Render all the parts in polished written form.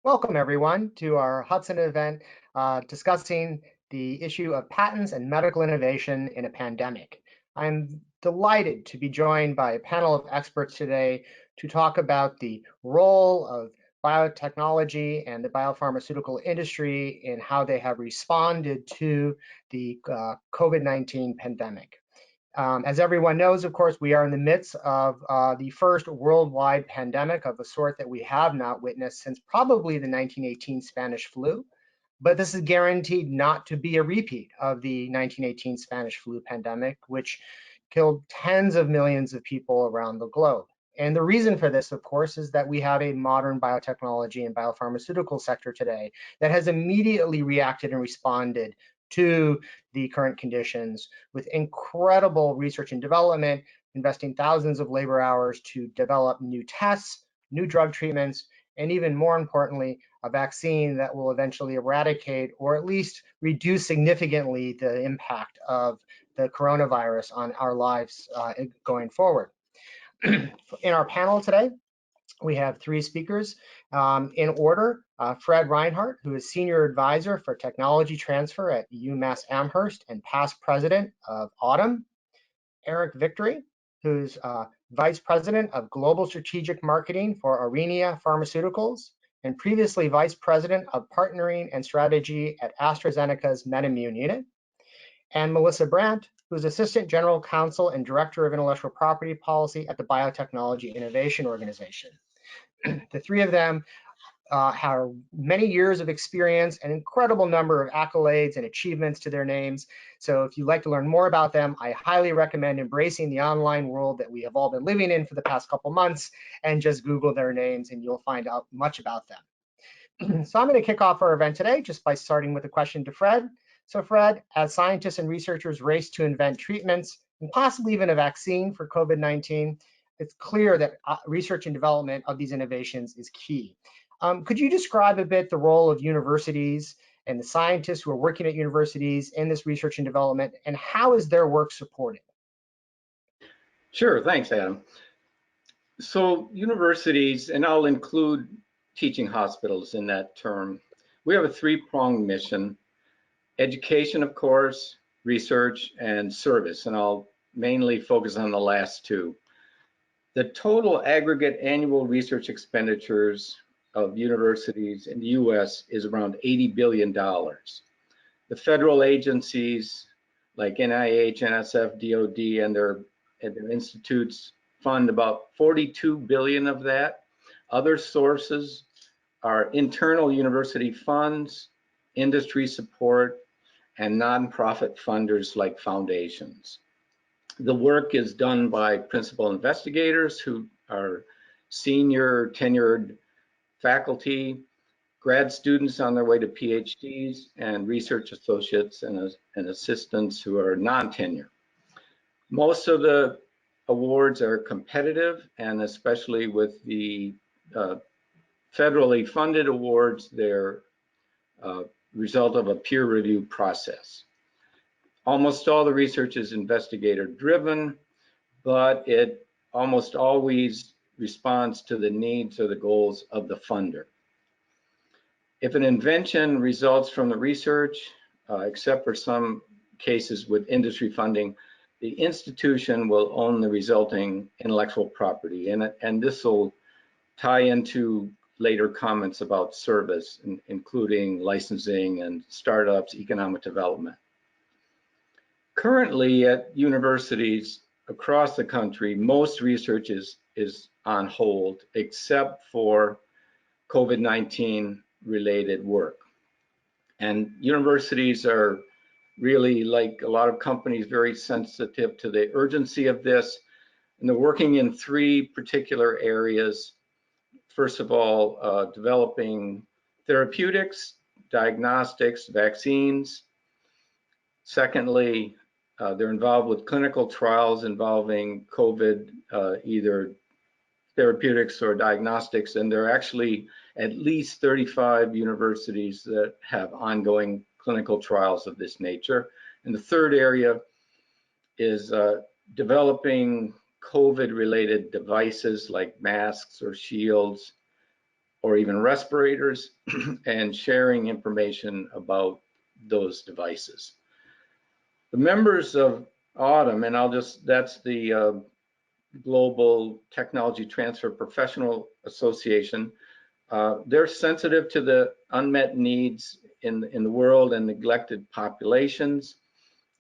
Welcome, everyone, to our Hudson event discussing the issue of patents and medical innovation in a pandemic. I'm delighted to be joined by a panel of experts today to talk about the role of biotechnology and the biopharmaceutical industry in how they have responded to the COVID-19 pandemic. As everyone knows, of course, we are in the midst of the first worldwide pandemic of a sort that we have not witnessed since probably the 1918 Spanish flu. But this is guaranteed not to be a repeat of the 1918 Spanish flu pandemic, which killed tens of millions of people around the globe. And the reason for this, of course, is that we have a modern biotechnology and biopharmaceutical sector today that has immediately reacted and responded to the current conditions with incredible research and development, investing thousands of labor hours to develop new tests, new drug treatments, and even more importantly, a vaccine that will eventually eradicate or at least reduce significantly the impact of the coronavirus on our lives going forward. In our panel today, we have three speakers in order. Fred Reinhardt, who is Senior Advisor for Technology Transfer at UMass Amherst and past President of Autumn. Eric Victory, who's Vice President of Global Strategic Marketing for Arenia Pharmaceuticals and previously Vice President of Partnering and Strategy at AstraZeneca's MedImmune unit. And Melissa Brandt, who's Assistant General Counsel and Director of Intellectual Property Policy at the Biotechnology Innovation Organization. The three of them have many years of experience, an incredible number of accolades and achievements to their names. So if you'd like to learn more about them, I highly recommend embracing the online world that we have all been living in for the past couple months and just Google their names and you'll find out much about them. So I'm going to kick off our event today just by starting with a question to Fred. So Fred, as scientists and researchers race to invent treatments and possibly even a vaccine for COVID-19, it's clear that research and development of these innovations is key. Could you describe a bit the role of universities and the scientists who are working at universities in this research and development, and how is their work supported? Sure, thanks, Adam. So universities, and I'll include teaching hospitals in that term, we have a three-pronged mission: education, of course, research, and service, and I'll mainly focus on the last two. The total aggregate annual research expenditures of universities in the US is around $80 billion. The federal agencies like NIH, NSF, DOD, and their institutes fund about 42 billion of that. Other sources are internal university funds, industry support, and nonprofit funders like foundations. The work is done by principal investigators who are senior tenured faculty, grad students on their way to PhDs, and research associates and assistants who are non-tenure. Most of the awards are competitive, and especially with the federally funded awards, they're result of a peer review process. Almost all the research is investigator driven, but it almost always responds to the needs or the goals of the funder. If an invention results from the research, except for some cases with industry funding, the institution will own the resulting intellectual property. And this will tie into later comments about service, including licensing and startups, economic development. Currently at universities across the country, most research is on hold except for COVID-19 related work. And universities are really, like a lot of companies, very sensitive to the urgency of this. And they're working in three particular areas. First of all, developing therapeutics, diagnostics, vaccines. Secondly, they're involved with clinical trials involving COVID, either therapeutics or diagnostics, and there are actually at least 35 universities that have ongoing clinical trials of this nature. And the third area is developing COVID-related devices like masks or shields, or even respirators, and sharing information about those devices. The members of AUTM, and that's the Global Technology Transfer Professional Association. They're sensitive to the unmet needs in the world and neglected populations.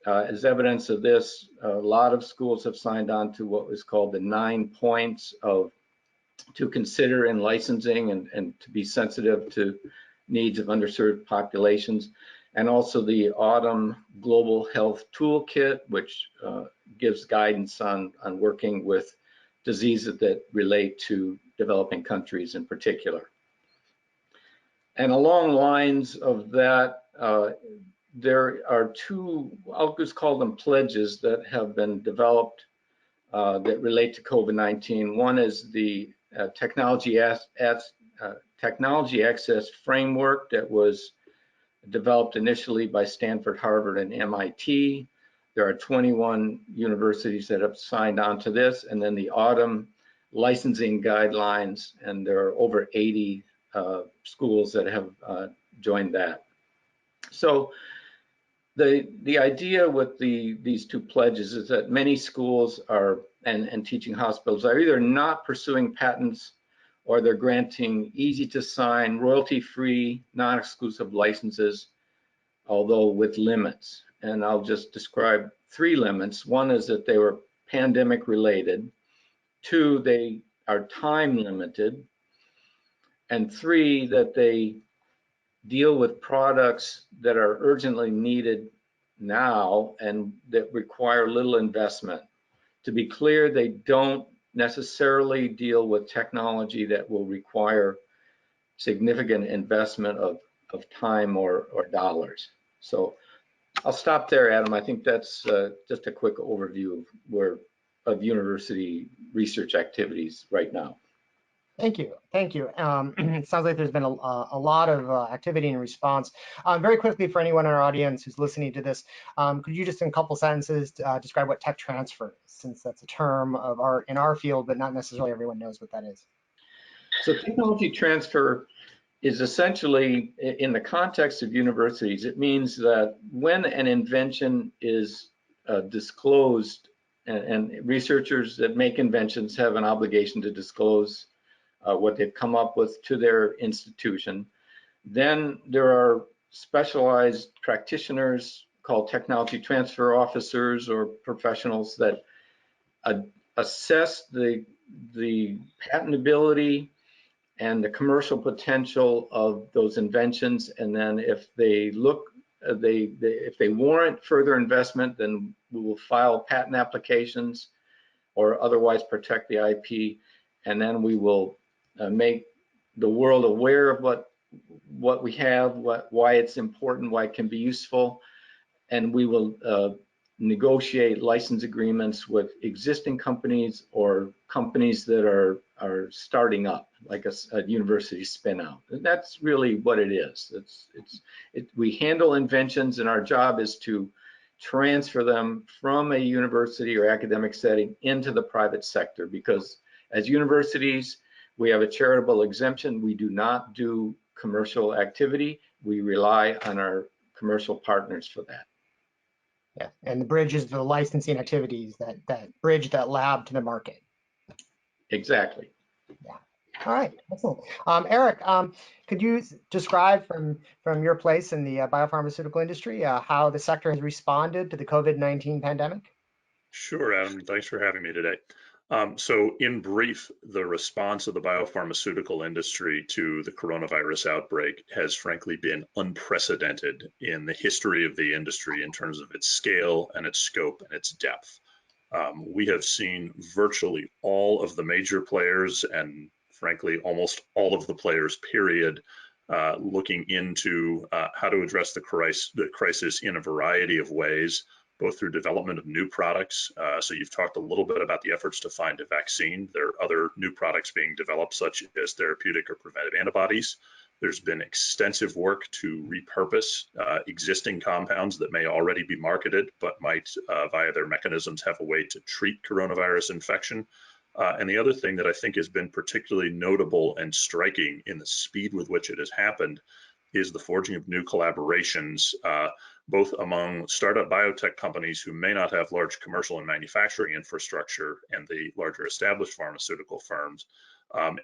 As evidence of this, a lot of schools have signed on to what was called the 9 points to consider in licensing and to be sensitive to needs of underserved populations. And also the AUTM Global Health Toolkit, which gives guidance on working with diseases that relate to developing countries in particular. And along lines of that, there are two, I'll just call them pledges, that have been developed that relate to COVID-19. One is the technology access framework that was developed initially by Stanford, Harvard, and MIT. There are 21 universities that have signed on to this, and then the AUTM licensing guidelines, and there are over 80 schools that have joined that. So the idea with these two pledges is that many schools are and teaching hospitals are either not pursuing patents, or they're granting easy to sign, royalty-free, non-exclusive licenses, although with limits. And I'll just describe 3 limits. One is that they were pandemic related. 2, they are time limited. And 3, that they deal with products that are urgently needed now and that require little investment. To be clear, they don't necessarily deal with technology that will require significant investment of time or dollars. So I'll stop there, Adam. I think that's just a quick overview of university research activities right now. Thank you. Thank you. It sounds like there's been a lot of activity and response. Very quickly, for anyone in our audience who's listening to this, could you just in a couple sentences describe what tech transfer is, since that's a term in our field, but not necessarily everyone knows what that is. So technology transfer is essentially, in the context of universities, it means that when an invention is disclosed, and researchers that make inventions have an obligation to disclose what they've come up with to their institution, then there are specialized practitioners called technology transfer officers or professionals that assess the patentability and the commercial potential of those inventions, and then if they if they warrant further investment, then we will file patent applications or otherwise protect the IP, and then we will make the world aware of what we have, why it's important, why it can be useful, and we will negotiate license agreements with existing companies or companies that are starting up, like a university spin out. And that's really what it is. We handle inventions, and our job is to transfer them from a university or academic setting into the private sector, because as universities, we have a charitable exemption. We do not do commercial activity. We rely on our commercial partners for that. Yeah, and the bridge is the licensing activities that bridge that lab to the market. Exactly. Yeah. All right. Excellent. Eric, could you describe from your place in the biopharmaceutical industry how the sector has responded to the COVID-19 pandemic? Sure, Adam. Thanks for having me today. So in brief, the response of the biopharmaceutical industry to the coronavirus outbreak has frankly been unprecedented in the history of the industry in terms of its scale and its scope and its depth. We have seen virtually all of the major players, and frankly, almost all of the players, period, looking into how to address the crisis in a variety of ways, both through development of new products. So you've talked a little bit about the efforts to find a vaccine. There are other new products being developed, such as therapeutic or preventive antibodies. There's been extensive work to repurpose existing compounds that may already be marketed, but might, via their mechanisms, have a way to treat coronavirus infection. And the other thing that I think has been particularly notable and striking in the speed with which it has happened is the forging of new collaborations, both among startup biotech companies who may not have large commercial and manufacturing infrastructure and the larger established pharmaceutical firms,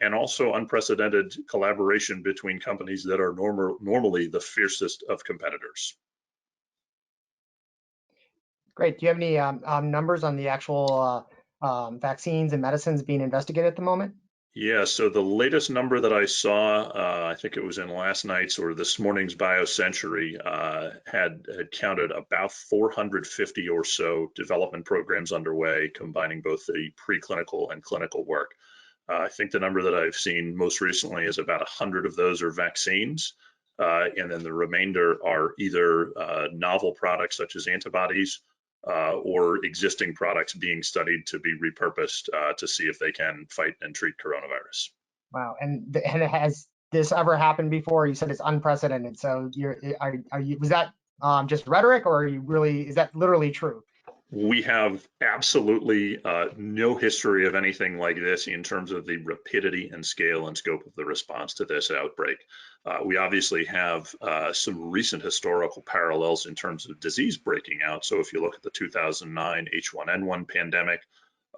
and also unprecedented collaboration between companies that are normally the fiercest of competitors. Great. Do you have any numbers on the actual vaccines and medicines being investigated at the moment? Yeah, so the latest number that I saw, I think it was in last night's or this morning's BioCentury, had counted about 450 or so development programs underway, combining both the preclinical and clinical work. I think the number that I've seen most recently is about 100 of those are vaccines, and then the remainder are either novel products such as antibodies, or existing products being studied to be repurposed to see if they can fight and treat coronavirus. Wow. And has this ever happened before? You said it's unprecedented. So was that just rhetoric, or is that literally true? We have absolutely no history of anything like this in terms of the rapidity and scale and scope of the response to this outbreak. We obviously have some recent historical parallels in terms of disease breaking out. So if you look at the 2009 H1N1 pandemic,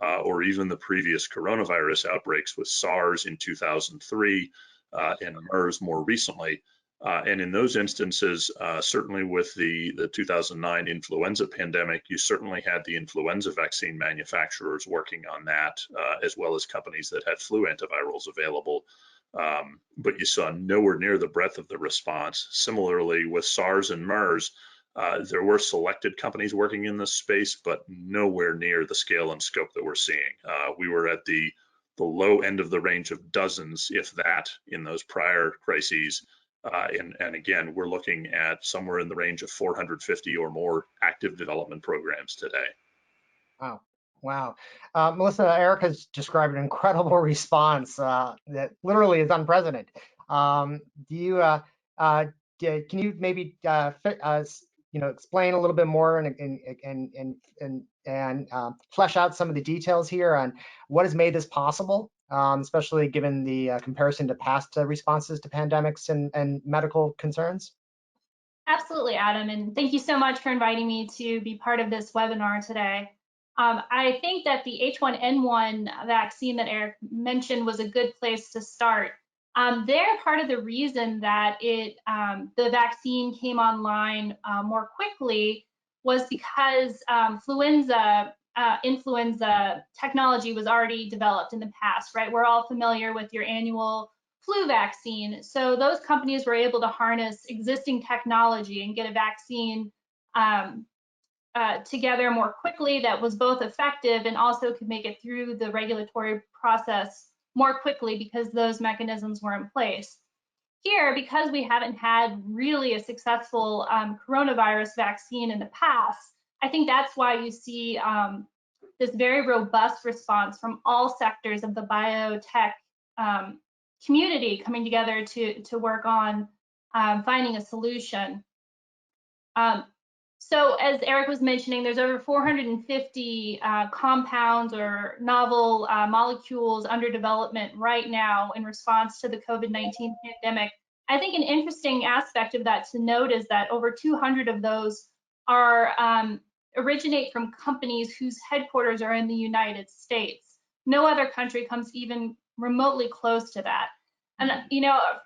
or even the previous coronavirus outbreaks with SARS in 2003 and MERS more recently, and in those instances, certainly with the 2009 influenza pandemic, you certainly had the influenza vaccine manufacturers working on that, as well as companies that had flu antivirals available. But you saw nowhere near the breadth of the response. Similarly, with SARS and MERS, there were selected companies working in this space, but nowhere near the scale and scope that we're seeing. We were at the low end of the range of dozens, if that, in those prior crises. And again, we're looking at somewhere in the range of 450 or more active development programs today. Wow. Wow. Melissa, Erica's described an incredible response that literally is unprecedented. Can you maybe explain a little bit more and flesh out some of the details here on what has made this possible, especially given the comparison to past responses to pandemics and medical concerns? Absolutely, Adam, and thank you so much for inviting me to be part of this webinar today. I think that the H1N1 vaccine that Eric mentioned was a good place to start. They're part of the reason that the vaccine came online more quickly was because influenza technology was already developed in the past, right? We're all familiar with your annual flu vaccine. So those companies were able to harness existing technology and get a vaccine together more quickly that was both effective and also could make it through the regulatory process more quickly because those mechanisms were in place. Here, because we haven't had really a successful coronavirus vaccine in the past, I think that's why you see this very robust response from all sectors of the biotech community coming together to work on finding a solution. So as Eric was mentioning, there's over 450 compounds or novel molecules under development right now in response to the COVID-19 pandemic. I think an interesting aspect of that to note is that over 200 of those originate from companies whose headquarters are in the United States. No other country comes even remotely close to that. And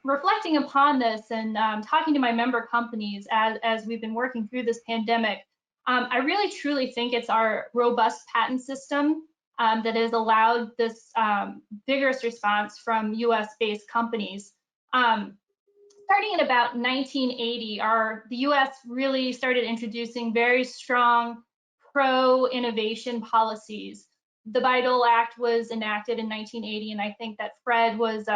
reflecting upon this and talking to my member companies as we've been working through this pandemic, I really truly think it's our robust patent system that has allowed this vigorous response from US-based companies. Starting in about 1980, the US really started introducing very strong pro-innovation policies. The Bayh-Dole Act was enacted in 1980, and I think that Fred was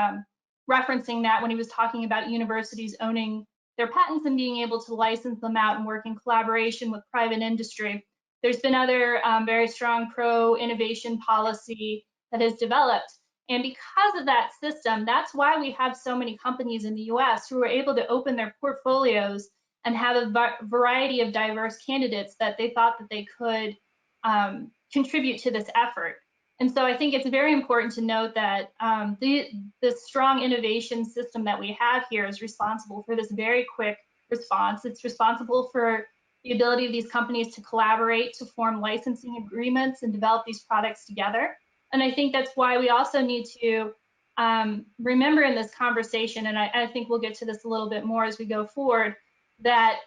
referencing that when he was talking about universities owning their patents and being able to license them out and work in collaboration with private industry. There's been other very strong pro-innovation policy that has developed. And because of that system, that's why we have so many companies in the US who are able to open their portfolios and have a variety of diverse candidates that they thought that they could contribute to this effort. And so I think it's very important to note that the strong innovation system that we have here is responsible for this very quick response. It's responsible for the ability of these companies to collaborate, to form licensing agreements and develop these products together. And I think that's why we also need to remember in this conversation, and I think we'll get to this a little bit more as we go forward, that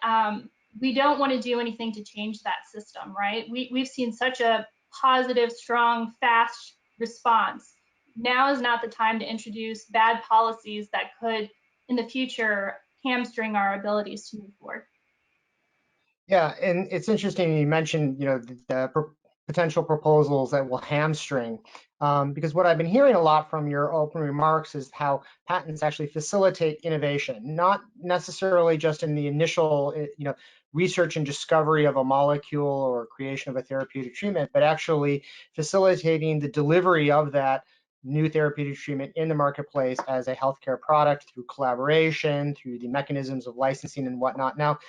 we don't want to do anything to change that system, right? We've seen such a positive, strong, fast response. Now is not the time to introduce bad policies that could, in the future, hamstring our abilities to move forward. Yeah, and it's interesting you mentioned, the potential proposals that will hamstring, because what I've been hearing a lot from your open remarks is how patents actually facilitate innovation, not necessarily just in the initial, research and discovery of a molecule or creation of a therapeutic treatment, but actually facilitating the delivery of that new therapeutic treatment in the marketplace as a healthcare product through collaboration, through the mechanisms of licensing and whatnot. Now,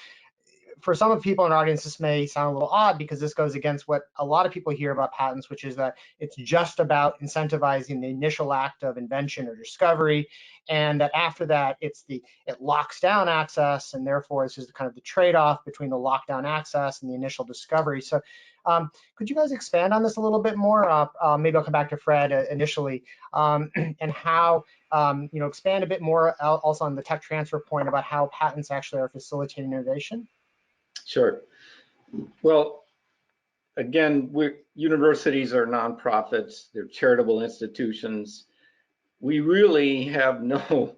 for some of the people in our audience, this may sound a little odd because this goes against what a lot of people hear about patents, which is that it's just about incentivizing the initial act of invention or discovery, and that after that, it locks down access, and therefore this is kind of the trade-off between the lockdown access and the initial discovery. So could you guys expand on this a little bit more? Maybe I'll come back to Fred initially, and how, expand a bit more also on the tech transfer point about how patents actually are facilitating innovation. Sure. Well, again, universities are nonprofits, they're charitable institutions. We really have no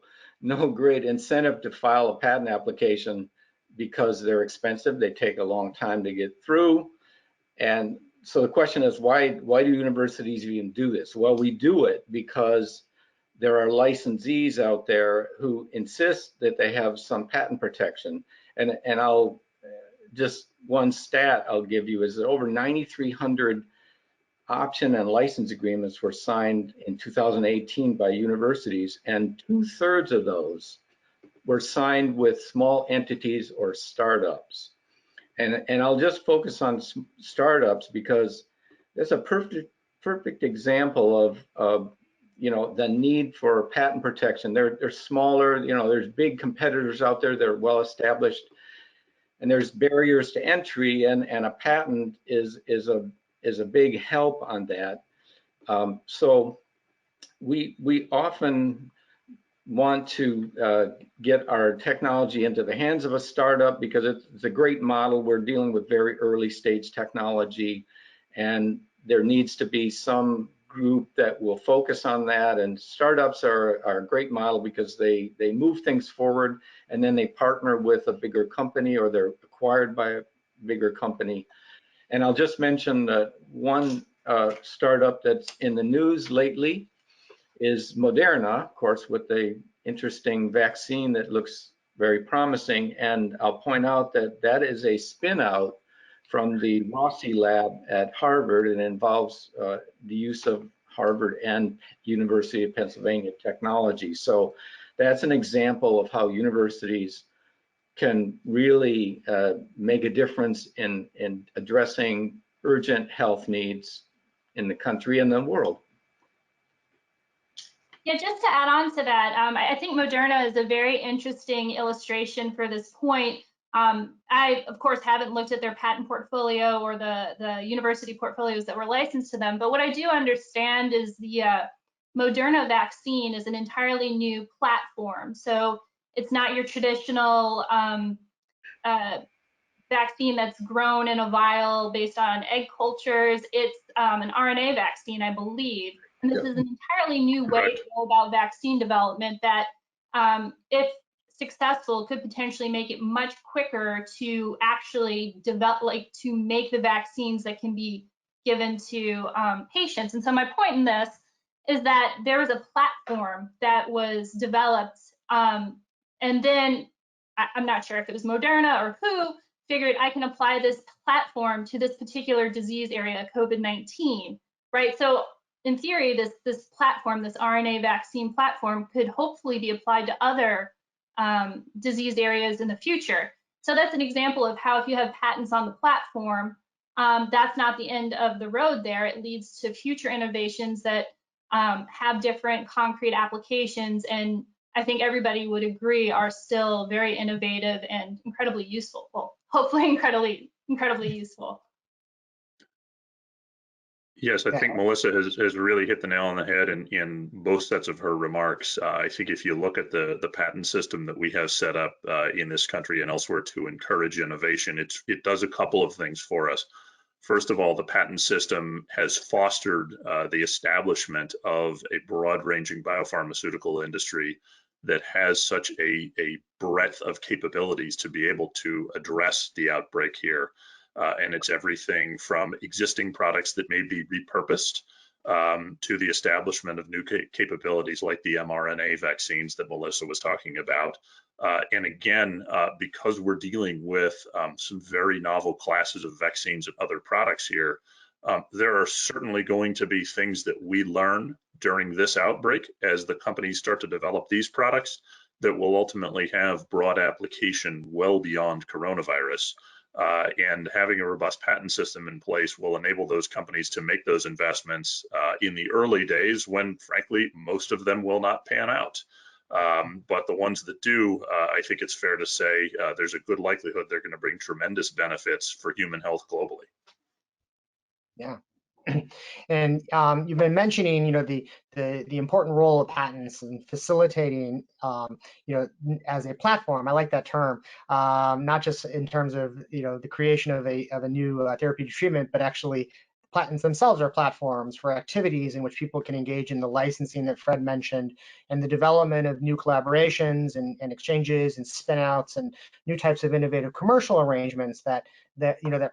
great incentive to file a patent application because they're expensive, they take a long time to get through. And so the question is, why do universities even do this? Well, we do it because there are licensees out there who insist that they have some patent protection. And I'll just one stat I'll give you is that over 9,300 option and license agreements were signed in 2018 by universities, and 2/3 of those were signed with small entities or startups. And I'll just focus on startups because that's a perfect example of the need for patent protection. They're smaller, there's big competitors out there that are well established, and there's barriers to entry, and a patent is a big help on that. So we often want to get our technology into the hands of a startup because it's a great model. We're dealing with very early stage technology, and there needs to be some group that will focus on that, and startups are a great model because they move things forward, and then they partner with a bigger company or they're acquired by a bigger company. And I'll just mention that one startup that's in the news lately is Moderna, of course, with the interesting vaccine that looks very promising. And I'll point out that that is a spin out from the Rossi lab at Harvard, and involves the use of Harvard and University of Pennsylvania technology. So that's an example of how universities can really make a difference in addressing urgent health needs in the country and the world. Yeah, just to add on to that, I think Moderna is a very interesting illustration for this point. I, of course, haven't looked at their patent portfolio or the university portfolios that were licensed to them, but what I do understand is the Moderna vaccine is an entirely new platform. So it's not your traditional vaccine that's grown in a vial based on egg cultures. It's an RNA vaccine, I believe. And this is an entirely new way to go about vaccine development that, if successful, could potentially make it much quicker to actually develop, to make the vaccines that can be given to patients. And so my point in this is that there was a platform that was developed, and then I'm not sure if it was Moderna or who figured I can apply this platform to this particular disease area, COVID-19, right? So in theory, this platform, this RNA vaccine platform, could hopefully be applied to other disease areas in the future. So that's an example of how, if you have patents on the platform, that's not the end of the road there. It leads to future innovations that have different concrete applications, and I think everybody would agree are still very innovative and incredibly useful. Well, hopefully incredibly useful. Yes, I think Yeah. Melissa has really hit the nail on the head in both sets of her remarks. I think if you look at the patent system that we have set up in this country and elsewhere to encourage innovation, it does a couple of things for us. First of all, the patent system has fostered the establishment of a broad-ranging biopharmaceutical industry that has such a breadth of capabilities to be able to address the outbreak here. And it's everything from existing products that may be repurposed to the establishment of new capabilities like the mRNA vaccines that Melissa was talking about. And again, because we're dealing with some very novel classes of vaccines and other products here, there are certainly going to be things that we learn during this outbreak as the companies start to develop these products that will ultimately have broad application well beyond coronavirus. And having a robust patent system in place will enable those companies to make those investments in the early days when, frankly, most of them will not pan out. But the ones that do, I think it's fair to say there's a good likelihood they're going to bring tremendous benefits for human health globally. Yeah. And you've been mentioning, the important role of patents in facilitating, as a platform. I like that term, not just in terms of, the creation of a new therapeutic treatment, but actually patents themselves are platforms for activities in which people can engage in the licensing that Fred mentioned, and the development of new collaborations and exchanges and spinouts and new types of innovative commercial arrangements that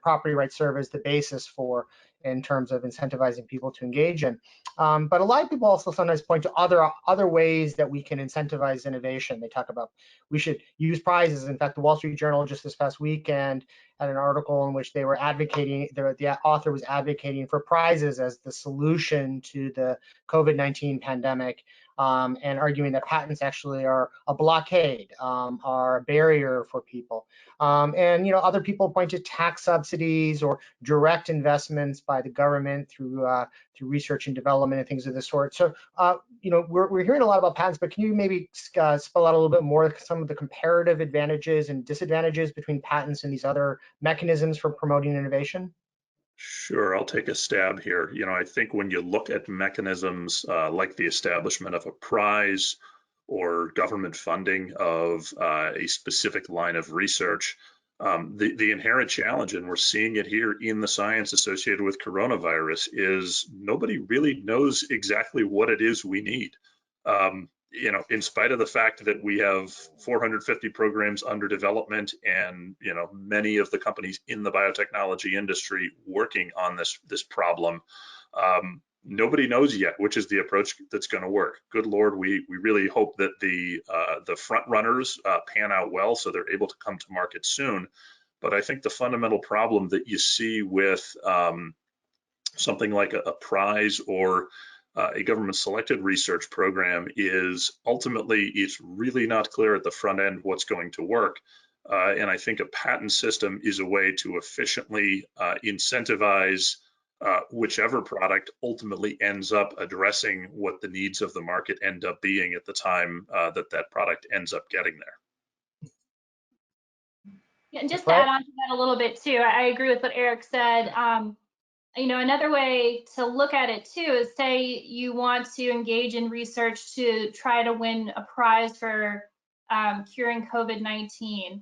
property rights serve as the basis for, in terms of incentivizing people to engage in. But a lot of people also sometimes point to other ways that we can incentivize innovation. They talk about we should use prizes. In fact, the Wall Street Journal just this past weekend had an article in which they were advocating, the author was advocating for prizes as the solution to the COVID-19 pandemic, and arguing that patents actually are a blockade, are a barrier for people. And other people point to tax subsidies or direct investments by the government through research and development and things of this sort. So we're hearing a lot about patents, but can you maybe spell out a little bit more some of the comparative advantages and disadvantages between patents and these other mechanisms for promoting innovation? Sure, I'll take a stab here. I think when you look at mechanisms like the establishment of a prize or government funding of a specific line of research, the inherent challenge, and we're seeing it here in the science associated with coronavirus, is nobody really knows exactly what it is we need. In spite of the fact that we have 450 programs under development and many of the companies in the biotechnology industry working on this problem, nobody knows yet which is the approach that's going to work. Good Lord, we really hope that the front runners pan out well so they're able to come to market soon. But I think the fundamental problem that you see with something like a prize or a government selected research program is ultimately it's really not clear at the front end what's going to work. And I think a patent system is a way to efficiently incentivize whichever product ultimately ends up addressing what the needs of the market end up being at the time that product ends up getting there. Yeah, and just to add on to that a little bit too, I agree with what Eric said. Another way to look at it too is, say you want to engage in research to try to win a prize for curing COVID-19.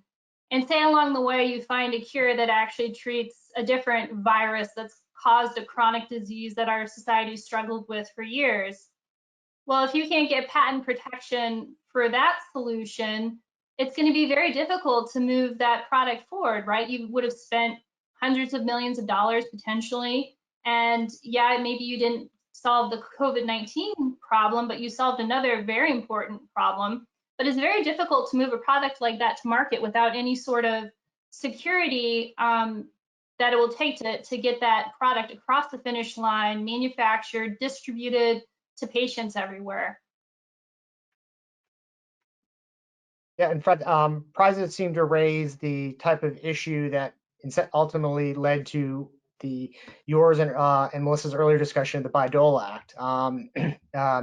And say along the way you find a cure that actually treats a different virus that's caused a chronic disease that our society struggled with for years. Well, if you can't get patent protection for that solution, it's going to be very difficult to move that product forward, right? You would have spent hundreds of millions of dollars potentially. And yeah, maybe you didn't solve the COVID-19 problem, but you solved another very important problem. But it's very difficult to move a product like that to market without any sort of security that it will take to get that product across the finish line, manufactured, distributed to patients everywhere. Yeah, and Fred, prizes seem to raise the type of issue that ultimately led to yours and Melissa's earlier discussion of the Bayh-Dole Act.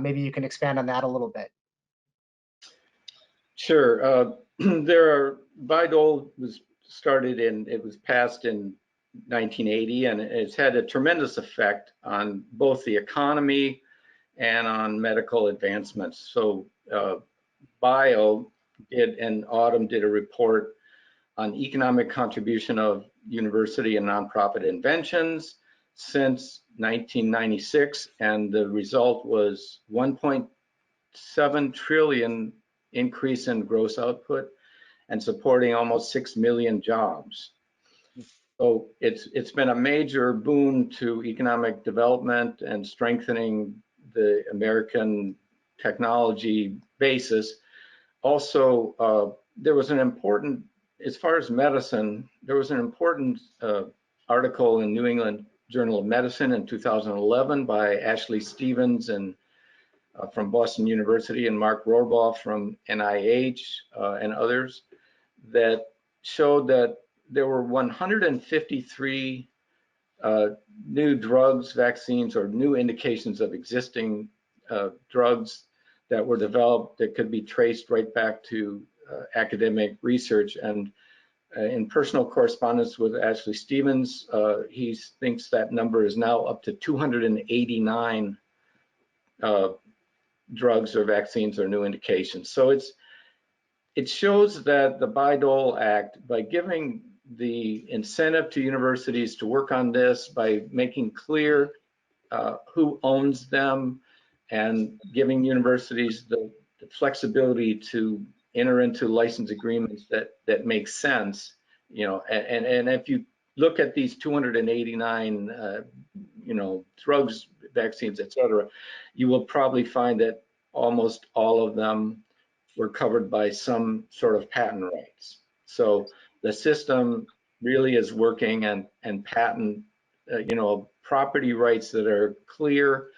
Maybe you can expand on that a little bit. Sure. Bayh-Dole was it was passed in 1980, and it's had a tremendous effect on both the economy and on medical advancements. So Bio and Autumn did a report on economic contribution of university and nonprofit inventions since 1996, and the result was 1.7 trillion increase in gross output and supporting almost 6 million jobs. So it's been a major boon to economic development and strengthening the American technology basis. Also, there was an important, as far as medicine, there was an important article in New England Journal of Medicine in 2011 by Ashley Stevens and from Boston University and Mark Rohrbaugh from NIH and others that showed that there were 153 new drugs, vaccines, or new indications of existing drugs that were developed that could be traced right back to academic research. And in personal correspondence with Ashley Stevens, he thinks that number is now up to 289 drugs or vaccines or new indications. So it shows that the Bayh-Dole Act, by giving the incentive to universities to work on this, by making clear who owns them and giving universities the flexibility to enter into license agreements that make sense, you know, and if you look at these 289, you know, drugs, vaccines, et cetera, you will probably find that almost all of them were covered by some sort of patent rights. So the system really is working, and patent, you know, property rights that are clear,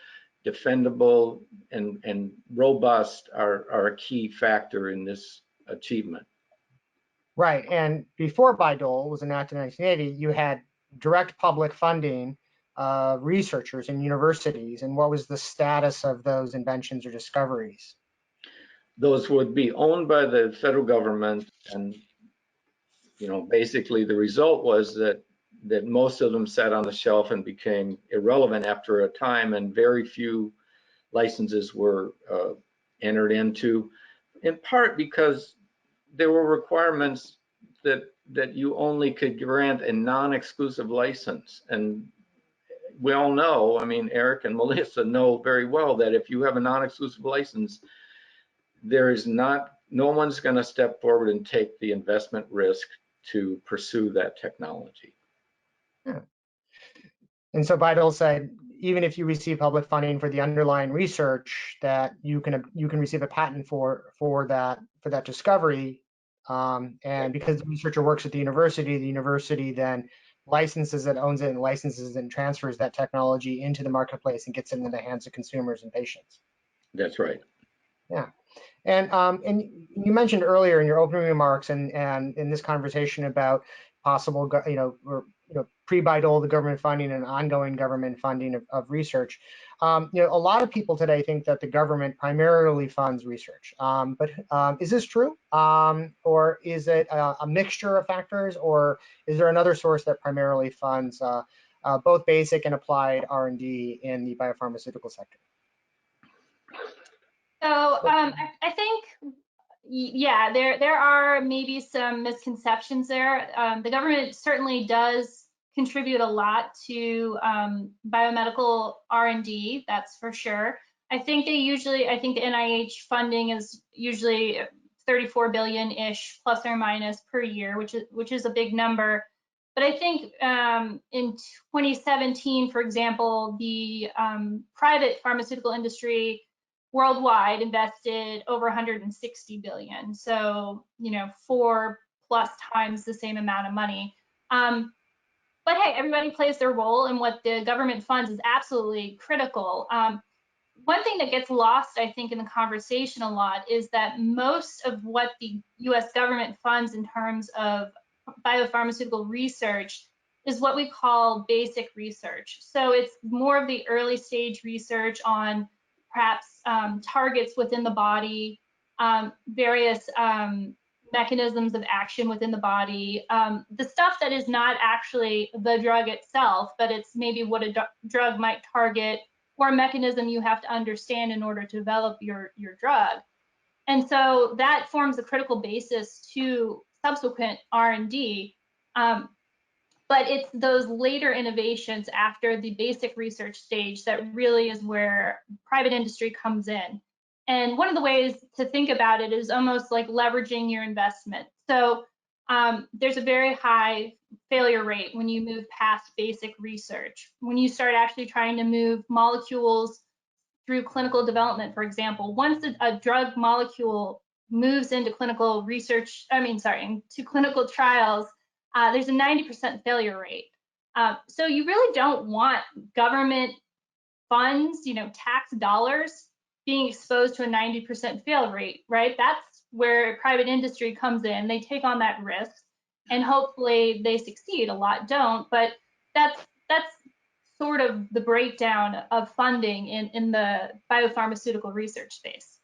defendable, and robust are a key factor in this achievement. Right, and before Bayh-Dole was enacted in 1980, you had direct public funding of researchers in universities, and what was the status of those inventions or discoveries? Those would be owned by the federal government, and you know, basically the result was that most of them sat on the shelf and became irrelevant after a time, and very few licenses were entered into, in part because there were requirements that you only could grant a non-exclusive license. And we all know, I mean, Eric and Melissa know very well that if you have a non-exclusive license, there is no one's going to step forward and take the investment risk to pursue that technology. Yeah. And so Bayh-Dole said, even if you receive public funding for the underlying research, that you can receive a patent for that discovery, and because the researcher works at the university then licenses it, owns it, and licenses and transfers that technology into the marketplace and gets it into the hands of consumers and patients. That's right. Yeah. And you mentioned earlier in your opening remarks and in this conversation about possible, pre-Bayh-Dole, the government funding and ongoing government funding of research. A lot of people today think that the government primarily funds research, but is this true? Or is it a mixture of factors, or is there another source that primarily funds both basic and applied R&D in the biopharmaceutical sector? So I think, yeah, there are maybe some misconceptions there. The government certainly does contribute a lot to biomedical R&D, that's for sure. I think the NIH funding is usually 34 billion-ish plus or minus per year, which is a big number. But I think in 2017, for example, the private pharmaceutical industry worldwide invested over 160 billion. So, 4+ times the same amount of money. But hey, everybody plays their role, and what the government funds is absolutely critical. One thing that gets lost, I think, in the conversation a lot is that most of what the US government funds in terms of biopharmaceutical research is what we call basic research. So it's more of the early stage research on perhaps targets within the body, various mechanisms of action within the body, the stuff that is not actually the drug itself, but it's maybe what a drug might target or a mechanism you have to understand in order to develop your drug. And so that forms a critical basis to subsequent R&D. But it's those later innovations after the basic research stage that really is where private industry comes in. And one of the ways to think about it is almost like leveraging your investment. So there's a very high failure rate when you move past basic research. When you start actually trying to move molecules through clinical development, for example, once a drug molecule moves into clinical research, into clinical trials, there's a 90% failure rate. So you really don't want government funds, tax dollars being exposed to a 90% fail rate, right? That's where private industry comes in. They take on that risk and hopefully they succeed. A lot don't, but that's sort of the breakdown of funding in the biopharmaceutical research space.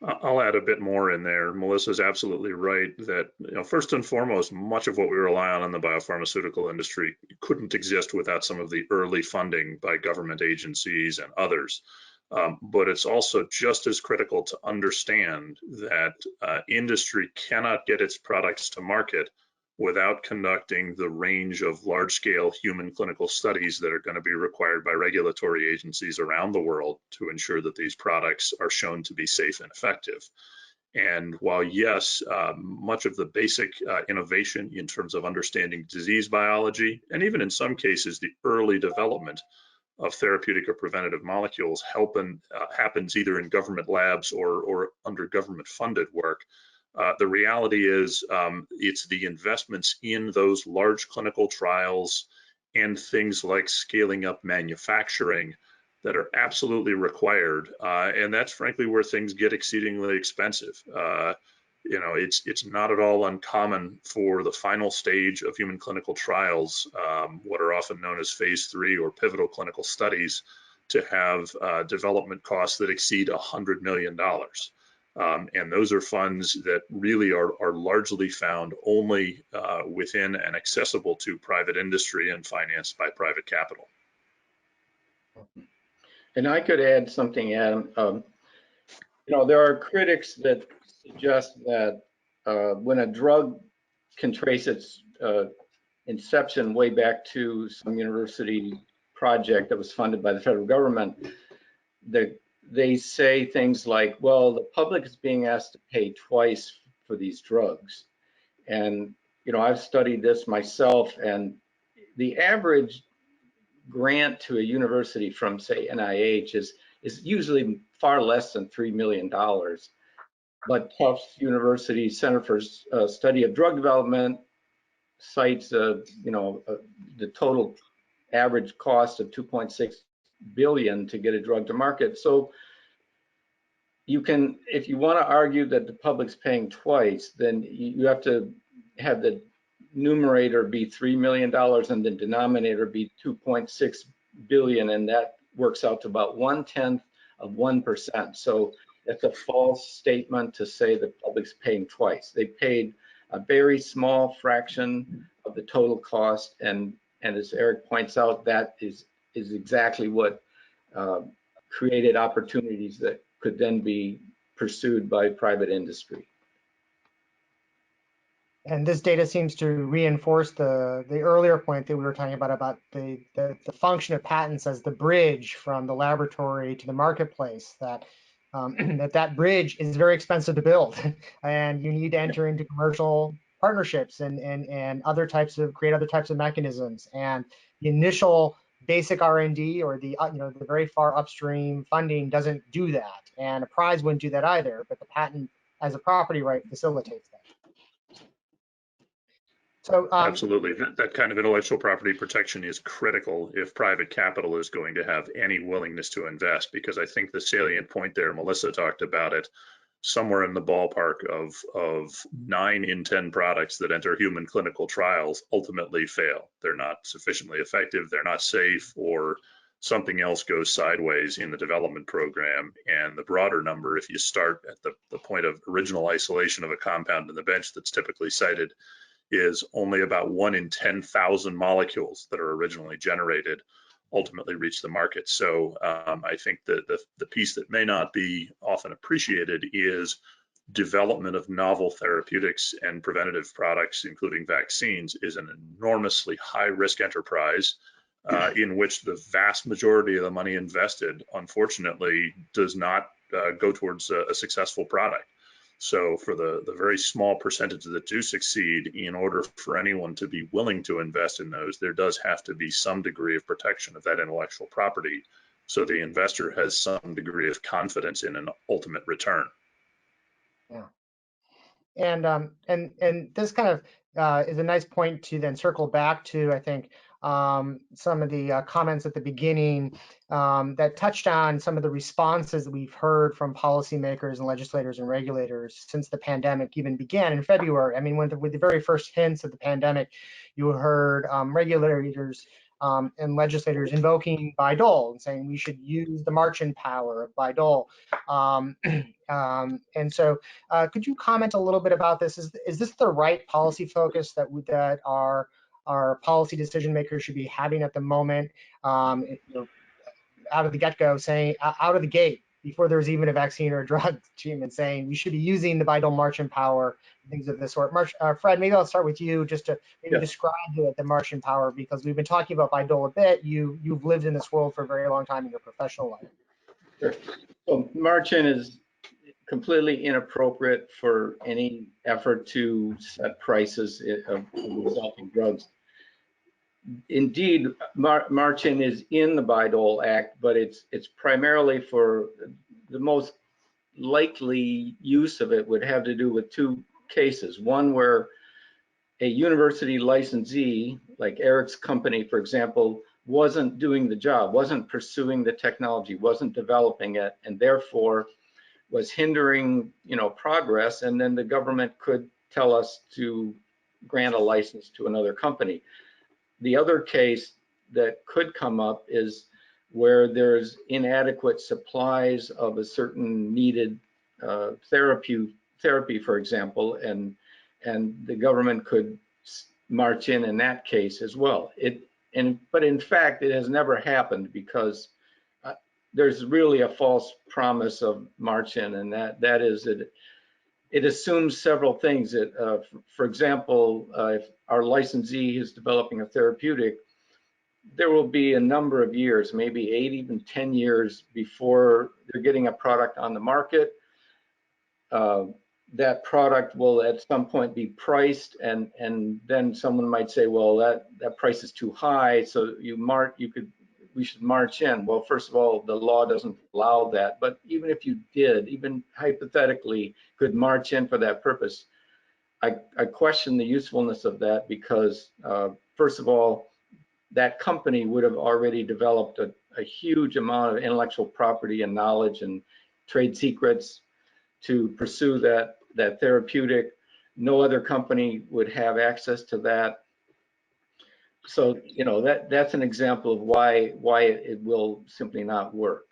I'll add a bit more in there. Melissa's absolutely right that, first and foremost, much of what we rely on in the biopharmaceutical industry couldn't exist without some of the early funding by government agencies and others. But it's also just as critical to understand that industry cannot get its products to market without conducting the range of large-scale human clinical studies that are going to be required by regulatory agencies around the world to ensure that these products are shown to be safe and effective. And while yes, much of the basic innovation in terms of understanding disease biology, and even in some cases, the early development of therapeutic or preventative molecules happens either in government labs or under government funded work, the reality is it's the investments in those large clinical trials and things like scaling up manufacturing that are absolutely required. And that's frankly where things get exceedingly expensive. It's not at all uncommon for the final stage of human clinical trials, what are often known as phase 3 or pivotal clinical studies, to have development costs that exceed $100 million. And those are funds that really are largely found only within and accessible to private industry and financed by private capital. And I could add something, Adam. There are critics that suggest that when a drug can trace its inception way back to some university project that was funded by the federal government, they say things like, well, the public is being asked to pay twice for these drugs. And, I've studied this myself, and the average grant to a university from, say, NIH is usually far less than $3 million. But Tufts University Center for Study of Drug Development cites, the total average cost of $2.6 billion to get a drug to market. So you can, if you want to argue that the public's paying twice, then you have to have the numerator be $3 million and the denominator be 2.6 billion, and that works out to about 0.1%. So it's a false statement to say the public's paying twice. They paid a very small fraction of the total cost, and as Eric points out, that is exactly what created opportunities that could then be pursued by private industry. And this data seems to reinforce the earlier point that we were talking about the function of patents as the bridge from the laboratory to the marketplace, that that bridge is very expensive to build, and you need to enter into commercial partnerships and create other types of mechanisms. And the initial basic R&D or the very far upstream funding doesn't do that, and a prize wouldn't do that either. But the patent as a property right facilitates that. So absolutely, that kind of intellectual property protection is critical if private capital is going to have any willingness to invest, because I think the salient point there, Melissa talked about it, somewhere in the ballpark of 9 in 10 products that enter human clinical trials ultimately fail. They're not sufficiently effective, they're not safe, or something else goes sideways in the development program. And the broader number, if you start at the point of original isolation of a compound in the bench that's typically cited, is only about 1 in 10,000 molecules that are originally generated ultimately reach the market. So I think that the piece that may not be often appreciated is development of novel therapeutics and preventative products, including vaccines, is an enormously high risk enterprise in which the vast majority of the money invested, unfortunately, does not go towards a successful product. So for the very small percentage that do succeed, in order for anyone to be willing to invest in those, there does have to be some degree of protection of that intellectual property, so the investor has some degree of confidence in an ultimate return. Yeah. And this kind of is a nice point to then circle back to, I think, some of the comments at the beginning that touched on some of the responses that we've heard from policymakers and legislators and regulators since the pandemic even began in February. I mean, with the very first hints of the pandemic, you heard regulators and legislators invoking Bayh-Dole and saying we should use the marching power of Bayh-Dole. And so could you comment a little bit about this? Is this the right policy focus that our policy decision makers should be having at the moment, out of the get-go, saying out of the gate, before there's even a vaccine or a drug treatment, saying we should be using the Bayh-Dole marching power, things of this sort. Fred, maybe I'll start with you just to maybe describe the marching power, because we've been talking about Bayh-Dole a bit. You've lived in this world for a very long time in your professional life. Sure. So marching is completely inappropriate for any effort to set prices of resulting drugs. Indeed, marching is in the Bayh-Dole Act, but it's primarily for the most likely use of it would have to do with 2 cases. One where a university licensee, like Eric's company, for example, wasn't doing the job, wasn't pursuing the technology, wasn't developing it, and therefore was hindering, progress, and then the government could tell us to grant a license to another company. The other case that could come up is where there's inadequate supplies of a certain needed therapy, for example, and the government could march in that case as well. But in fact, it has never happened, because there's really a false promise of march-in, and that is that it assumes several things. That, for example, if our licensee is developing a therapeutic, there will be a number of years, maybe 8, even 10 years before they're getting a product on the market. That product will at some point be priced, and then someone might say, well, that price is too high, so we should march in. Well, first of all, the law doesn't allow that, but even if you did, even hypothetically could march in for that purpose, I question the usefulness of that, because first of all, that company would have already developed a huge amount of intellectual property and knowledge and trade secrets to pursue that therapeutic. No other company would have access to that. So, that's an example of why it will simply not work.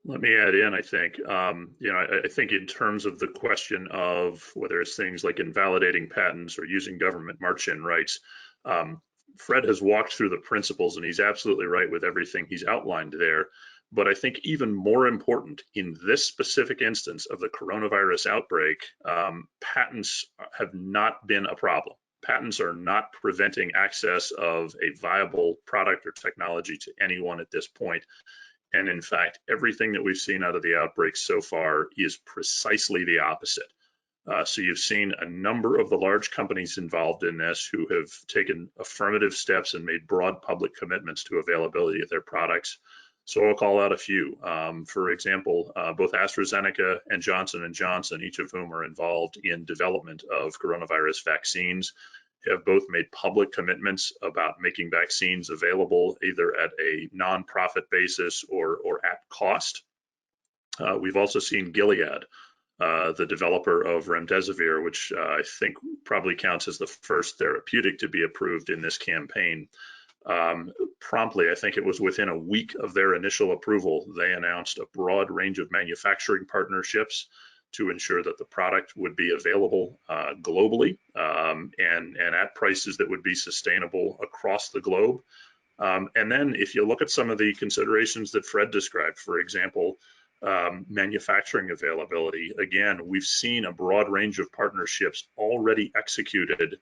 Let me add in, I think, I think in terms of the question of whether it's things like invalidating patents or using government march-in rights, Fred has walked through the principles, and he's absolutely right with everything he's outlined there. But I think even more important in this specific instance of the coronavirus outbreak, patents have not been a problem. Patents are not preventing access of a viable product or technology to anyone at this point. And in fact, everything that we've seen out of the outbreak so far is precisely the opposite. So you've seen a number of the large companies involved in this who have taken affirmative steps and made broad public commitments to availability of their products. So I'll call out a few. For example, both AstraZeneca and Johnson & Johnson, each of whom are involved in development of coronavirus vaccines, have both made public commitments about making vaccines available either at a nonprofit basis or at cost. We've also seen Gilead, the developer of remdesivir, which I think probably counts as the first therapeutic to be approved in this campaign. Promptly, I think it was within a week of their initial approval, they announced a broad range of manufacturing partnerships to ensure that the product would be available globally and at prices that would be sustainable across the globe. And then if you look at some of the considerations that Fred described, for example, manufacturing availability, again, we've seen a broad range of partnerships already executed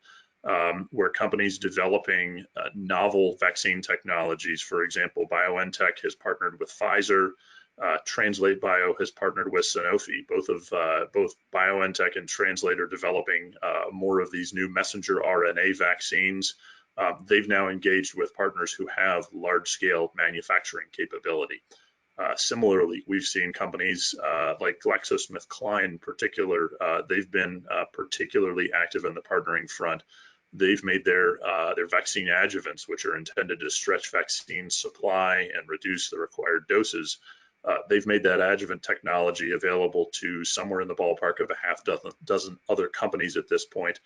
where companies developing novel vaccine technologies, for example, BioNTech has partnered with Pfizer, Translate Bio has partnered with Sanofi. Both BioNTech and Translate are developing more of these new messenger RNA vaccines. They've now engaged with partners who have large-scale manufacturing capability. Similarly, we've seen companies like GlaxoSmithKline in particular, they've been particularly active in the partnering front. They've made their vaccine adjuvants, which are intended to stretch vaccine supply and reduce the required doses. They've made that adjuvant technology available to somewhere in the ballpark of a half dozen other companies at this point,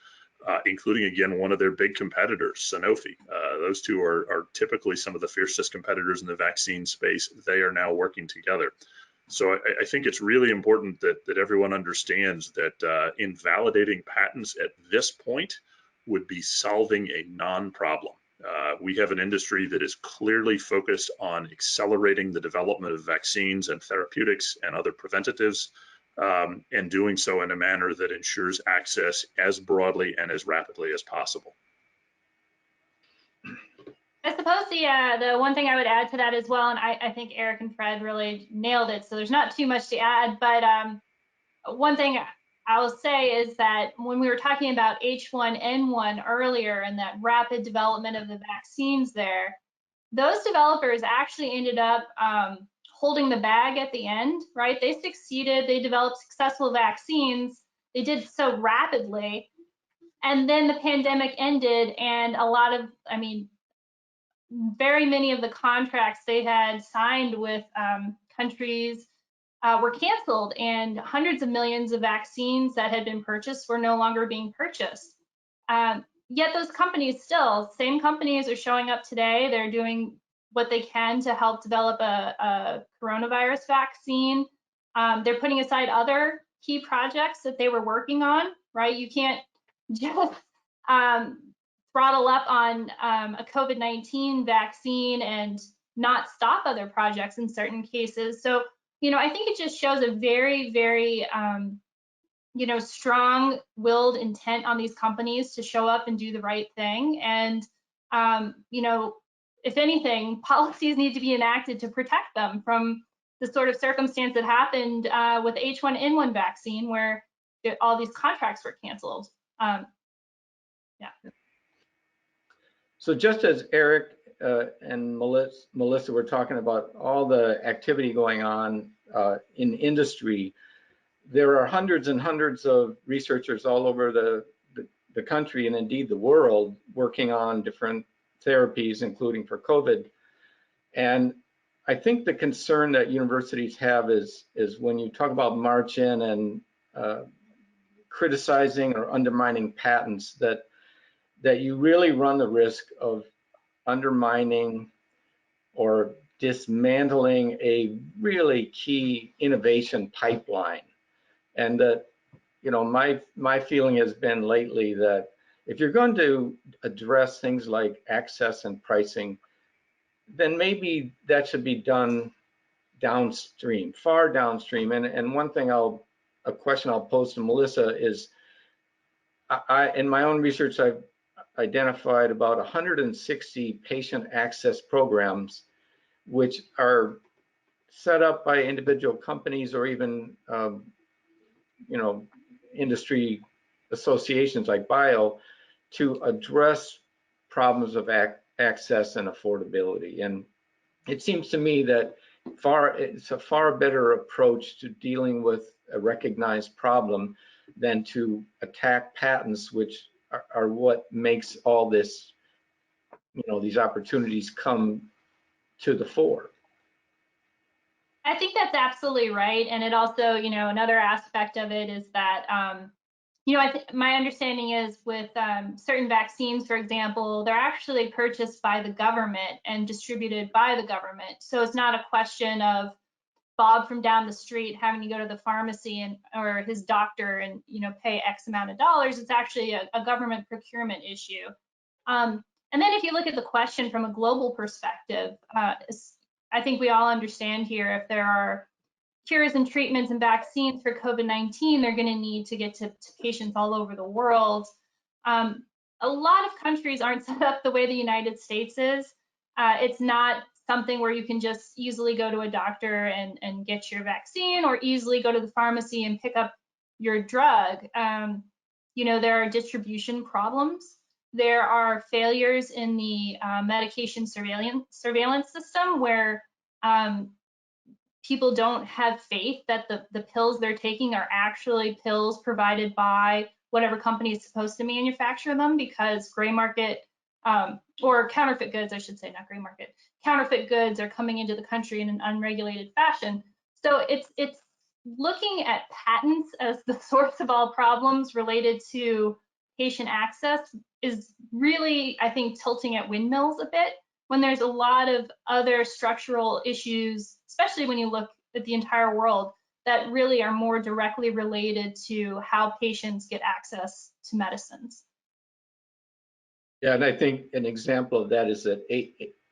including, again, one of their big competitors, Sanofi. Those two are typically some of the fiercest competitors in the vaccine space. They are now working together. So I think it's really important that everyone understands that invalidating patents at this point would be solving a non-problem. We have an industry that is clearly focused on accelerating the development of vaccines and therapeutics and other preventatives, and doing so in a manner that ensures access as broadly and as rapidly as possible. I suppose the one thing I would add to that as well, and I think Eric and Fred really nailed it, so there's not too much to add, but one thing I'll say is that when we were talking about H1N1 earlier and that rapid development of the vaccines there, those developers actually ended up holding the bag at the end, right? They succeeded, they developed successful vaccines, they did so rapidly, and then the pandemic ended and a lot of, very many of the contracts they had signed with countries were canceled, and hundreds of millions of vaccines that had been purchased were no longer being purchased. Yet those companies still, same companies are showing up today. They're doing what they can to help develop a coronavirus vaccine. They're putting aside other key projects that they were working on, right? You can't just throttle up on a COVID-19 vaccine and not stop other projects in certain cases. So, I think it just shows a very, very, strong-willed intent on these companies to show up and do the right thing. And, if anything, policies need to be enacted to protect them from the sort of circumstance that happened with H1N1 vaccine, where all these contracts were canceled. Yeah. So just as Eric and Melissa were talking about all the activity going on in industry, there are hundreds and hundreds of researchers all over the country and indeed the world working on different therapies, including for COVID. And I think the concern that universities have is when you talk about march in and criticizing or undermining patents, that you really run the risk of undermining or dismantling a really key innovation pipeline. And that, my feeling has been lately that if you're going to address things like access and pricing, then maybe that should be done downstream, far downstream. And one thing a question I'll pose to Melissa is, in my own research, I've identified about 160 patient access programs, which are set up by individual companies or even, industry associations like Bio to address problems of access and affordability. And it seems to me that it's a far better approach to dealing with a recognized problem than to attack patents, which are what makes all this, these opportunities come to the fore. I think that's absolutely right. And it also, another aspect of it is that, my understanding is with certain vaccines, for example, they're actually purchased by the government and distributed by the government. So it's not a question of Bob from down the street having to go to the pharmacy or his doctor and pay X amount of dollars. It's actually a government procurement issue. And then if you look at the question from a global perspective, I think we all understand here if there are cures and treatments and vaccines for COVID-19, they're going to need to get to patients all over the world. A lot of countries aren't set up the way the United States is. It's not something where you can just easily go to a doctor and get your vaccine, or easily go to the pharmacy and pick up your drug. There are distribution problems. There are failures in the medication surveillance system where people don't have faith that the pills they're taking are actually pills provided by whatever company is supposed to manufacture them, because gray market or counterfeit goods, I should say, not gray market, counterfeit goods are coming into the country in an unregulated fashion. So it's looking at patents as the source of all problems related to patient access is really, I think, tilting at windmills a bit, when there's a lot of other structural issues, especially when you look at the entire world, that really are more directly related to how patients get access to medicines. Yeah, and I think an example of that is that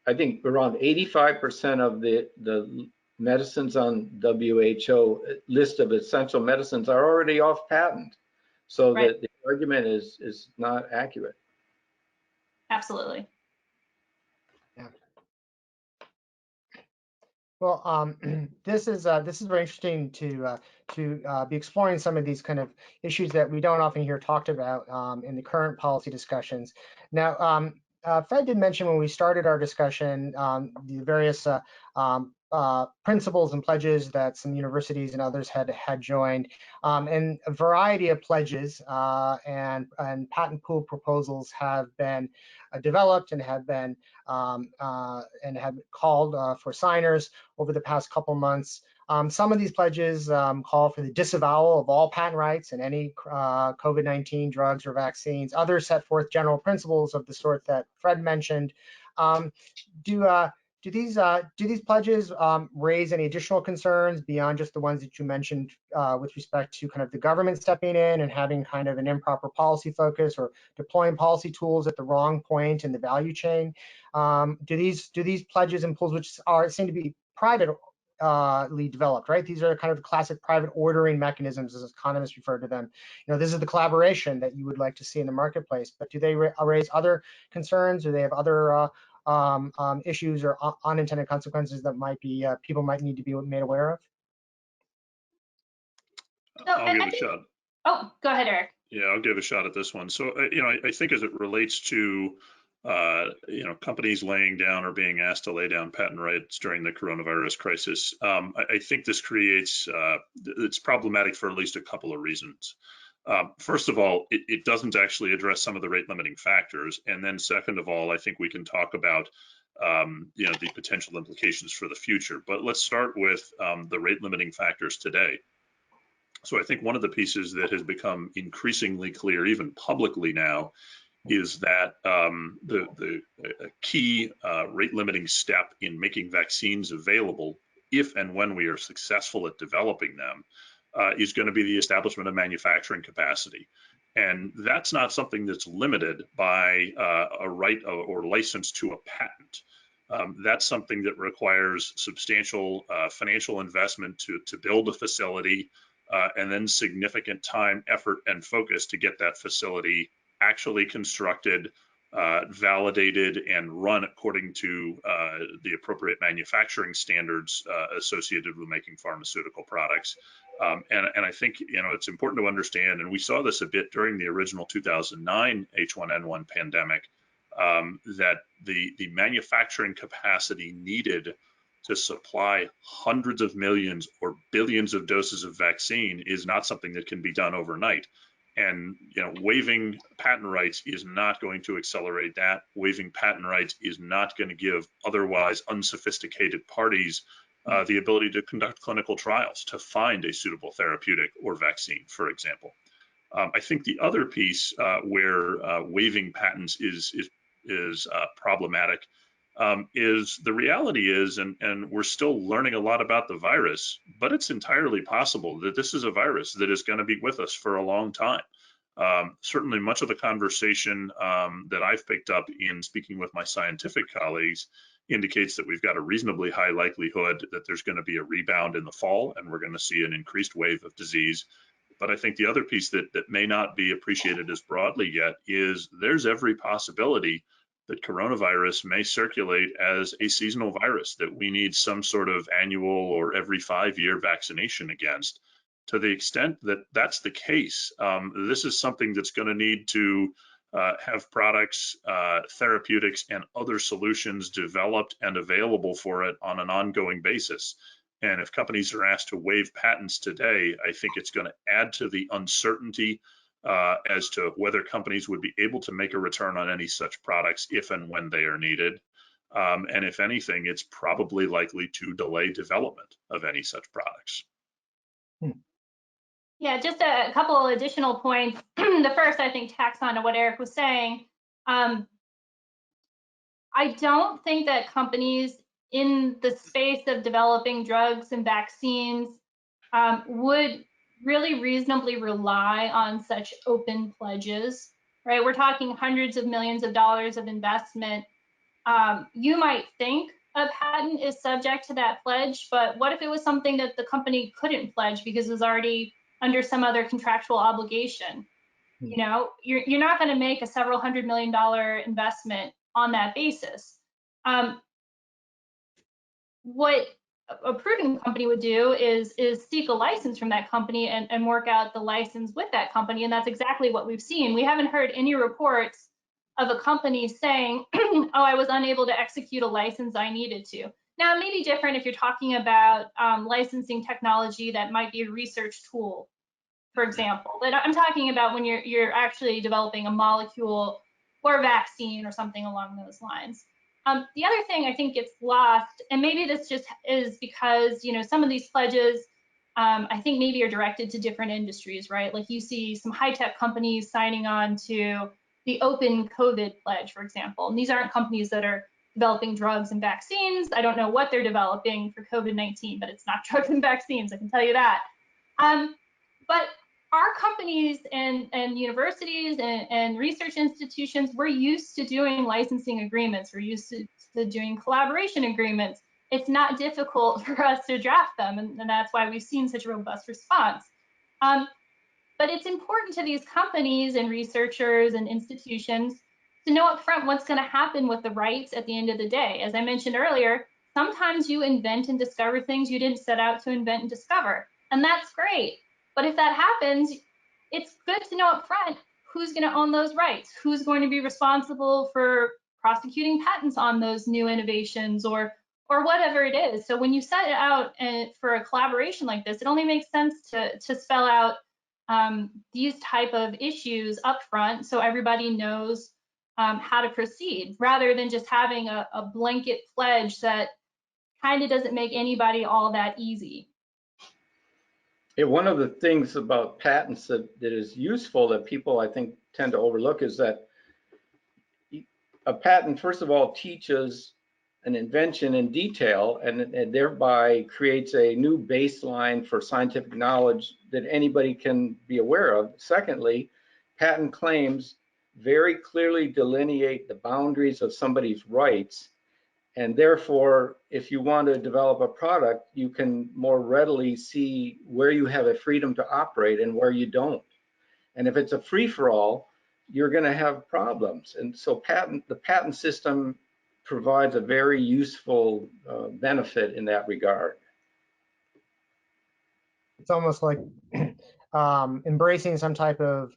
I think around 85% of the medicines on WHO list of essential medicines are already off patent. So Right. the argument is not accurate. Absolutely. Yeah. Well, this is very interesting to be exploring some of these kind of issues that we don't often hear talked about in the current policy discussions. Now, Fred did mention when we started our discussion the various principles and pledges that some universities and others had joined, and a variety of pledges and patent pool proposals have been developed and have been and have called for signers over the past couple months. Some of these pledges call for the disavowal of all patent rights and any COVID-19 drugs or vaccines. Others set forth general principles of the sort that Fred mentioned. Do these pledges raise any additional concerns beyond just the ones that you mentioned with respect to kind of the government stepping in and having kind of an improper policy focus or deploying policy tools at the wrong point in the value chain? Do these pledges and pools, which seem to be privately developed, right? These are kind of the classic private ordering mechanisms, as economists refer to them. This is the collaboration that you would like to see in the marketplace. But do they raise other concerns? Do they have other issues or unintended consequences that might be people might need to be made aware of? I'll give a shot. Oh, go ahead, Eric. Yeah, I'll give a shot at this one. So, I think as it relates to, companies laying down or being asked to lay down patent rights during the coronavirus crisis, I think this creates, it's problematic for at least a couple of reasons. First of all, it doesn't actually address some of the rate limiting factors. And then second of all, I think we can talk about, the potential implications for the future. But let's start with the rate limiting factors today. So I think one of the pieces that has become increasingly clear, even publicly now, is that the key rate limiting step in making vaccines available, if and when we are successful at developing them, is going to be the establishment of manufacturing capacity. And that's not something that's limited by a right or license to a patent. That's something that requires substantial financial investment to build a facility, and then significant time, effort, and focus to get that facility actually constructed, validated, and run according to the appropriate manufacturing standards associated with making pharmaceutical products. And I think it's important to understand, and we saw this a bit during the original 2009 H1N1 pandemic, that the manufacturing capacity needed to supply hundreds of millions or billions of doses of vaccine is not something that can be done overnight. And waiving patent rights is not going to accelerate that. Waiving patent rights is not going to give otherwise unsophisticated parties the ability to conduct clinical trials to find a suitable therapeutic or vaccine, for example. I think the other piece where waiving patents is problematic is the reality is, and we're still learning a lot about the virus, but it's entirely possible that this is a virus that is going to be with us for a long time. Certainly much of the conversation that I've picked up in speaking with my scientific colleagues indicates that we've got a reasonably high likelihood that there's going to be a rebound in the fall and we're going to see an increased wave of disease. But I think the other piece that may not be appreciated as broadly yet is there's every possibility that coronavirus may circulate as a seasonal virus that we need some sort of annual or every 5-year vaccination against. To the extent that that's the case, this is something that's going to need to have products, therapeutics, and other solutions developed and available for it on an ongoing basis. And if companies are asked to waive patents today, I think it's going to add to the uncertainty as to whether companies would be able to make a return on any such products if and when they are needed. And if anything, it's probably likely to delay development of any such products. Yeah, just a couple additional points. The first, I think, tacks on to what Eric was saying. I don't think that companies in the space of developing drugs and vaccines would really reasonably rely on such open pledges, right? We're talking hundreds of millions of dollars of investment. You might think a patent is subject to that pledge, but what if it was something that the company couldn't pledge because it was already under some other contractual obligation? You know, you're not going to make a several $100 million investment on that basis. What a prudent company would do is seek a license from that company and work out the license with that company, and that's exactly what we've seen. We haven't heard any reports of a company saying, oh, I was unable to execute a license I needed to. Now, it may be different if you're talking about licensing technology that might be a research tool, for example. But I'm talking about when you're actually developing a molecule or a vaccine or something along those lines. The other thing I think gets lost, and maybe this just is because, you know, some of these pledges, I think maybe are directed to different industries, right? Like you see some high-tech companies signing on to the open COVID pledge, for example. And these aren't companies that are developing drugs and vaccines. I don't know what they're developing for COVID-19, but it's not drugs and vaccines, I can tell you that. But our companies and universities and research institutions, we're used to doing licensing agreements. We're used to doing collaboration agreements. It's not difficult for us to draft them, and that's why we've seen such a robust response. But it's important to these companies and researchers and institutions to know upfront what's going to happen with the rights at the end of the day. As I mentioned earlier, sometimes you invent and discover things you didn't set out to invent and discover, and that's great. But if that happens, it's good to know upfront who's going to own those rights, who's going to be responsible for prosecuting patents on those new innovations or whatever it is. So when you set it out for a collaboration like this, it only makes sense to spell out these type of issues upfront so everybody knows how to proceed, rather than just having a blanket pledge that kind of doesn't make anybody all that easy. Yeah, one of the things about patents that is useful that people, I think, tend to overlook is that a patent, first of all, teaches an invention in detail and thereby creates a new baseline for scientific knowledge that anybody can be aware of. Secondly, patent claims very clearly delineate the boundaries of somebody's rights. And therefore, if you want to develop a product, you can more readily see where you have a freedom to operate and where you don't. And if it's a free-for-all, you're going to have problems. And so the patent system provides a very useful benefit in that regard. It's almost like embracing some type of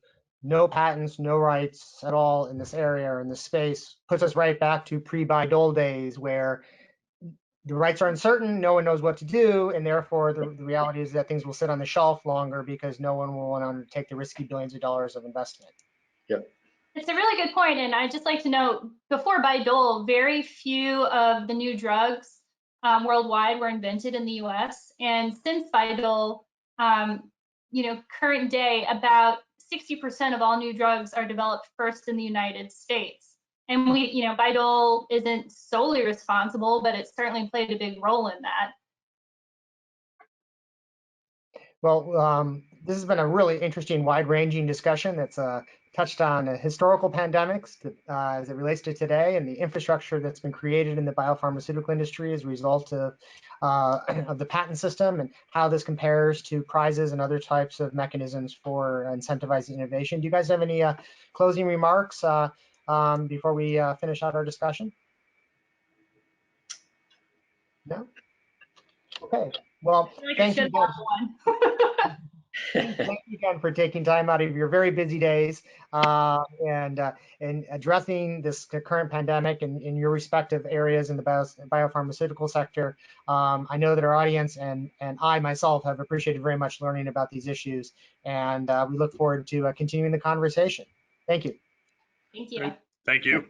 no patents, no rights at all in this area or in this space puts us right back to pre-Bayh-Dole days where the rights are uncertain, no one knows what to do, and therefore the reality is that things will sit on the shelf longer because no one will want to undertake the risky billions of dollars of investment. Yep. It's a really good point, and I'd just like to note, before Bayh-Dole, very few of the new drugs worldwide were invented in the US. And since Vidal, current day, about 60% of all new drugs are developed first in the United States. And Vidal isn't solely responsible, but it certainly played a big role in that. Well, this has been a really interesting, wide-ranging discussion that's touched on historical pandemics as it relates to today, and the infrastructure that's been created in the biopharmaceutical industry as a result of the patent system, and how this compares to prizes and other types of mechanisms for incentivizing innovation. Do you guys have any closing remarks before we finish out our discussion? No? Okay. Well, thank you again. Thank you again for taking time out of your very busy days and addressing this current pandemic in your respective areas in the biopharmaceutical sector. I know that our audience and I myself have appreciated very much learning about these issues, and we look forward to continuing the conversation. Thank you. Thank you. Great. Thank you.